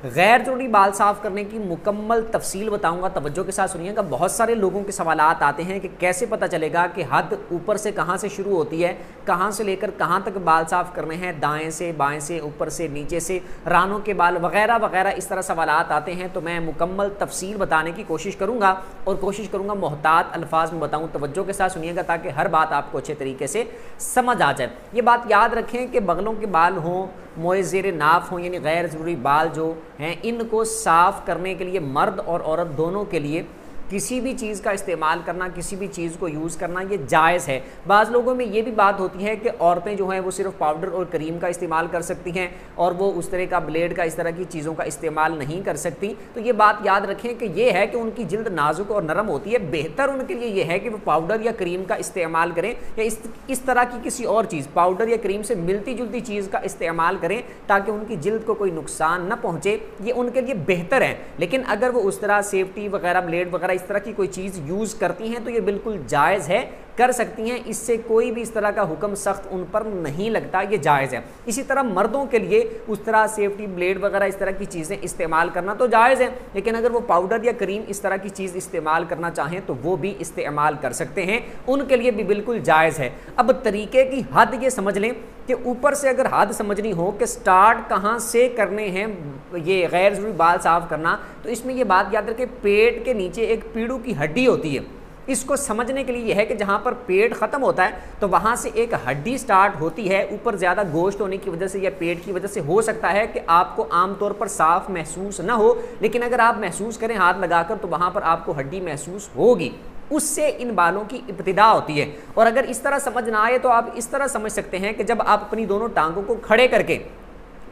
गैर ज़रूरी बाल साफ़ करने की मुकम्मल तफसील बताऊंगा, तवज्जो के साथ सुनिएगा। बहुत सारे लोगों के सवालात आते हैं कि कैसे पता चलेगा कि हद ऊपर से कहाँ से शुरू होती है, कहाँ से लेकर कहाँ तक बाल साफ़ करने हैं, दाएं से बाएं से, ऊपर से नीचे से, रानों के बाल वगैरह वगैरह, इस तरह सवालात आते हैं। तो मैं मुकम्मल तफसील बताने की कोशिश करूँगा और कोशिश करूँगा मोहतात अल्फाज में बताऊँ। तवज्जो के साथ सुनिएगा ताकि हर बात आपको अच्छे तरीके से समझ आ जाए। ये बात याद रखें कि बगलों के बाल हों, मोए ज़ेरे नाफ हों, यानी गैर ज़रूरी बाल जो हैं, इनको साफ़ करने के लिए मर्द और औरत दोनों के लिए किसी भी चीज़ का इस्तेमाल करना, किसी भी चीज़ को यूज़ करना ये जायज़ है। बाज़ लोगों में ये भी बात होती है कि औरतें जो हैं वो सिर्फ पाउडर और क्रीम का इस्तेमाल कर सकती हैं और वो उस तरह का ब्लेड का, इस तरह की चीज़ों का इस्तेमाल नहीं कर सकती। तो ये बात याद रखें कि ये है कि उनकी जिल्द नाजुक और नरम होती है, बेहतर उनके लिए ये है कि वो पाउडर या क्रीम का इस्तेमाल करें या इस तरह की किसी और चीज़, पाउडर या क्रीम से मिलती जुलती चीज़ का इस्तेमाल करें ताकि उनकी जिल्द को कोई नुकसान न पहुँचे। ये उनके लिए बेहतर है। लेकिन अगर वो उस तरह सेफ्टी वगैरह, ब्लेड वगैरह इस तरह की कोई चीज़ यूज़ करती हैं तो ये बिल्कुल जायज़ है, कर सकती हैं। इससे कोई भी इस तरह का हुक्म सख्त उन पर नहीं लगता, ये जायज़ है। इसी तरह मर्दों के लिए उस तरह सेफ्टी ब्लेड वगैरह इस तरह की चीज़ें इस्तेमाल करना तो जायज़ है, लेकिन अगर वो पाउडर या क्रीम इस तरह की चीज़ इस्तेमाल करना चाहें तो वो भी इस्तेमाल कर सकते हैं, उनके लिए भी बिल्कुल जायज़ है। अब तरीके की हद ये समझ लें कि ऊपर से अगर हद समझनी हो कि स्टार्ट कहाँ से करने हैं ये गैर ज़रूरी बाल साफ़ करना, तो इसमें ये बात याद रखें, पेट के नीचे एक पीड़ू की हड्डी होती है। इसको समझने के लिए यह है कि जहाँ पर पेट ख़त्म होता है तो वहाँ से एक हड्डी स्टार्ट होती है। ऊपर ज़्यादा गोश्त होने की वजह से या पेट की वजह से हो सकता है कि आपको आमतौर पर साफ़ महसूस ना हो, लेकिन अगर आप महसूस करें हाथ लगाकर तो वहाँ पर आपको हड्डी महसूस होगी। उससे इन बालों की इब्तिदा होती है। और अगर इस तरह समझ ना आए तो आप इस तरह समझ सकते हैं कि जब आप अपनी दोनों टांगों को खड़े करके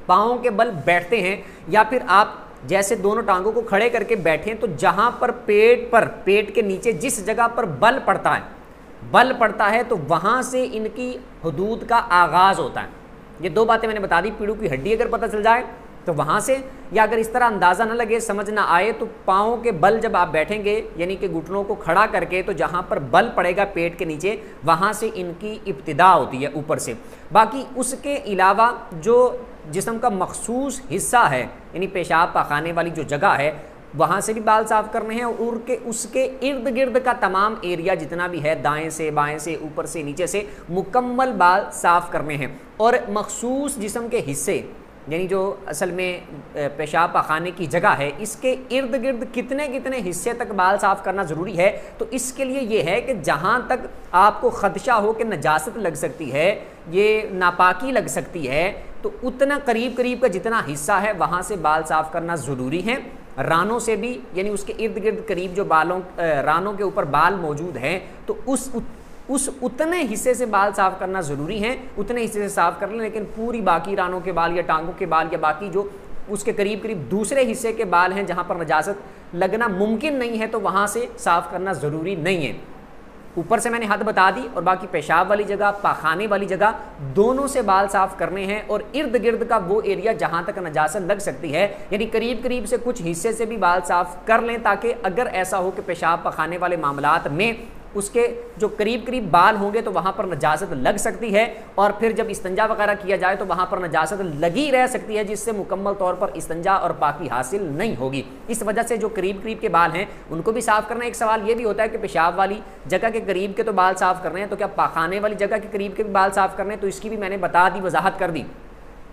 पाँवों के बल बैठते हैं या फिर आप जैसे दोनों टांगों को खड़े करके बैठें तो जहां पर पेट के नीचे जिस जगह पर बल पड़ता है तो वहां से इनकी हदूद का आगाज होता है। ये दो बातें मैंने बता दी। पीड़ू की हड्डी अगर पता चल जाए तो वहां से, या अगर इस तरह अंदाज़ा न लगे, समझ ना आए, तो पाँवों के बल जब आप बैठेंगे यानी कि घुटनों को खड़ा करके तो जहां पर बल पड़ेगा पेट के नीचे वहां से इनकी इब्तिदा होती है ऊपर से। बाकी उसके अलावा जो जिस्म का मखसूस हिस्सा है यानी पेशाब पाखाने वाली जो जगह है वहाँ से भी बाल साफ़ करने हैं और उसके इर्द गिर्द का तमाम एरिया जितना भी है, दाएं से बाएं से, ऊपर से नीचे से, मुकम्मल बाल साफ़ करने हैं। और मखसूस जिस्म के हिस्से यानी जो असल में पेशाब पाखाने की जगह है, इसके इर्द गिर्द कितने कितने हिस्से तक बाल साफ़ करना ज़रूरी है। तो इसके लिए ये है कि जहाँ तक आपको ख़दशा हो कि नजासत लग सकती है, ये नापाकी लग सकती है, तो उतना करीब करीब का जितना हिस्सा है वहाँ से बाल साफ़ करना ज़रूरी है। रानों से भी, यानी उसके इर्द गिर्द करीब जो रानों के ऊपर बाल मौजूद हैं तो उस उतने हिस्से से बाल साफ़ करना ज़रूरी है, उतने हिस्से से साफ़ कर लें। लेकिन पूरी बाकी रानों के बाल या टांगों के बाल या बाकी जो उसके करीब करीब दूसरे हिस्से के बाल हैं जहाँ पर नजासत लगना मुमकिन नहीं है तो वहाँ से साफ़ करना ज़रूरी नहीं है। ऊपर से मैंने हद बता दी और बाकी पेशाब वाली जगह, पाखाने वाली जगह, दोनों से बाल साफ़ करने हैं। और इर्द गिर्द का वो एरिया जहाँ तक नजासत लग सकती है यानी करीब करीब से कुछ हिस्से से भी बाल साफ़ कर लें, ताकि अगर ऐसा हो कि पेशाब पाखाने वाले मामलात में उसके जो करीब करीब बाल होंगे तो वहाँ पर नजासत लग सकती है और फिर जब इस्तंजा वगैरह किया जाए तो वहाँ पर नजासत लगी रह सकती है, जिससे मुकम्मल तौर पर इस्तंजा और पाकी हासिल नहीं होगी। इस वजह से जो करीब करीब के बाल हैं उनको भी साफ़ करना। एक सवाल ये भी होता है कि पेशाब वाली जगह के करीब के तो बाल साफ़ करने हैं, तो क्या पाखाने वाली जगह के करीब के भी बाल साफ़ करने हैं? तो इसकी भी मैंने बता दी, वजाहत कर दी।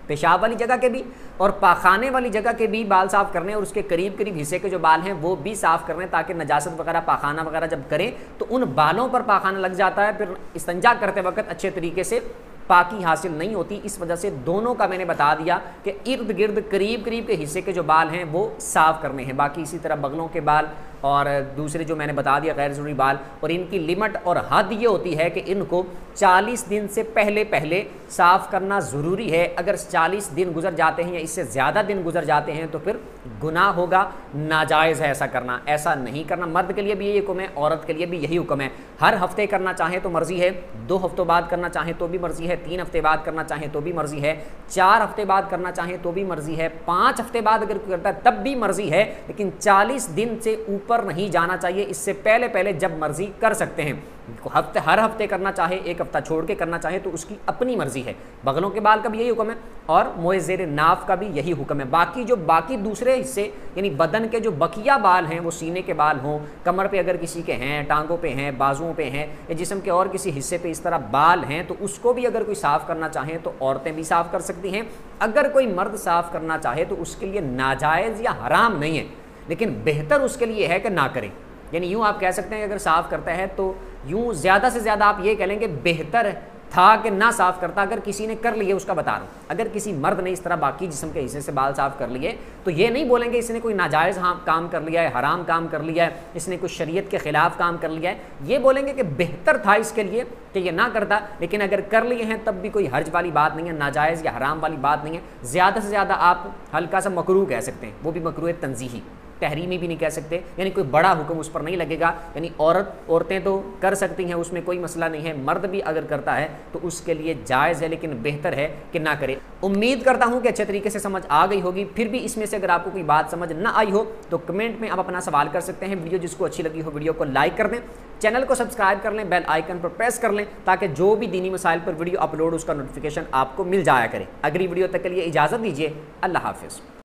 पेशाब वाली जगह के भी और पाखाने वाली जगह के भी बाल साफ़ करने और उसके करीब करीब हिस्से के जो बाल हैं वो भी साफ़ करने, ताकि नजासत वगैरह पाखाना वगैरह जब करें तो उन बालों पर पाखाना लग जाता है, फिर इस्तंजा करते वक्त अच्छे तरीके से पाकी हासिल नहीं होती। इस वजह से दोनों का मैंने बता दिया कि इर्द गिर्द करीब करीब के हिस्से के जो बाल हैं वो साफ़ करने हैं। बाकी इसी तरह बगलों के बाल और दूसरे जो मैंने बता दिया गैर ज़रूरी बाल, और इनकी लिमिट और हद ये होती है कि इनको 40 दिन से पहले पहले साफ़ करना ज़रूरी है। अगर 40 दिन गुजर जाते हैं या इससे ज़्यादा दिन गुजर जाते हैं तो फिर गुनाह होगा, नाजायज़ है ऐसा करना, ऐसा नहीं करना। मर्द के लिए भी यही हुक्म है, औरत के लिए भी यही हुक्म है। हर हफ्ते करना चाहें तो मर्ज़ी है, 2 हफ्तों बाद करना चाहें तो भी मर्ज़ी है, 3 हफ्ते बाद करना चाहें तो भी मर्ज़ी है, 4 हफ्ते बाद करना चाहें तो भी मर्ज़ी है, 5 हफ्ते बाद अगर करता है तब भी मर्ज़ी है, लेकिन 40 दिन से ऊपर नहीं जाना चाहिए। इससे पहले पहले जब मर्ज़ी कर सकते हैं। हर हफ्ते करना चाहे, एक हफ्ता छोड़ के करना चाहे तो उसकी अपनी मर्जी है। बगलों के बाल का भी यही हुक्म है और मोए ज़ेर नाफ का भी यही हुक्म है। बाकी दूसरे हिस्से यानी बदन के जो बकिया बाल हैं, वो सीने के बाल हों, कमर पे अगर किसी के हैं, टांगों पे हैं, बाजुओं पे हैं, या जिस्म के और किसी हिस्से पे इस तरह बाल हैं, तो उसको भी अगर कोई साफ़ करना चाहे तो औरतें भी साफ़ कर सकती हैं। अगर कोई मर्द साफ़ करना चाहे तो उसके लिए नाजायज़ या हराम नहीं है, लेकिन बेहतर उसके लिए है कि ना करें। यानी यूँ आप कह सकते हैं कि अगर साफ़ करता है तो यूँ ज़्यादा से ज़्यादा आप ये कह लेंगे बेहतर था कि ना साफ़ करता। अगर किसी ने कर लिए, उसका बता रहा हूँ, अगर किसी मर्द ने इस तरह बाकी जिस्म के हिस्से से बाल साफ़ कर लिए तो ये नहीं बोलेंगे इसने कोई नाजायज़ काम कर लिया है, हराम काम कर लिया है, इसने कोई शरीयत के ख़िलाफ़ काम कर लिया है। ये बोलेंगे कि बेहतर था इसके लिए कि ये ना करता, लेकिन अगर कर लिए हैं तब भी कोई हर्ज वाली बात नहीं है, नाजायज़ या हराम वाली बात नहीं है। ज़्यादा से ज़्यादा आप हल्का सा मकरूह कह सकते हैं, वो भी मकरूह तंज़ीही, तहरीमी भी नहीं कह सकते, यानी कोई बड़ा हुक्म उस पर नहीं लगेगा। यानी औरतें तो कर सकती हैं, उसमें कोई मसला नहीं है, मर्द भी अगर करता है तो उसके लिए जायज़ है, लेकिन बेहतर है कि ना करे। उम्मीद करता हूं कि अच्छे तरीके से समझ आ गई होगी। फिर भी इसमें से अगर आपको कोई बात समझ ना आई हो तो कमेंट में आप अपना सवाल कर सकते हैं। वीडियो जिसको अच्छी लगी हो वीडियो को लाइक कर दें, चैनल को सब्सक्राइब कर लें, बेल आइकन पर प्रेस कर लें, ताकि जो भी दीनी मसाइल पर वीडियो अपलोड उसका नोटिफिकेशन आपको मिल जाया करे। अगली वीडियो तक के लिए इजाज़त दीजिए। अल्लाह हाफिज़।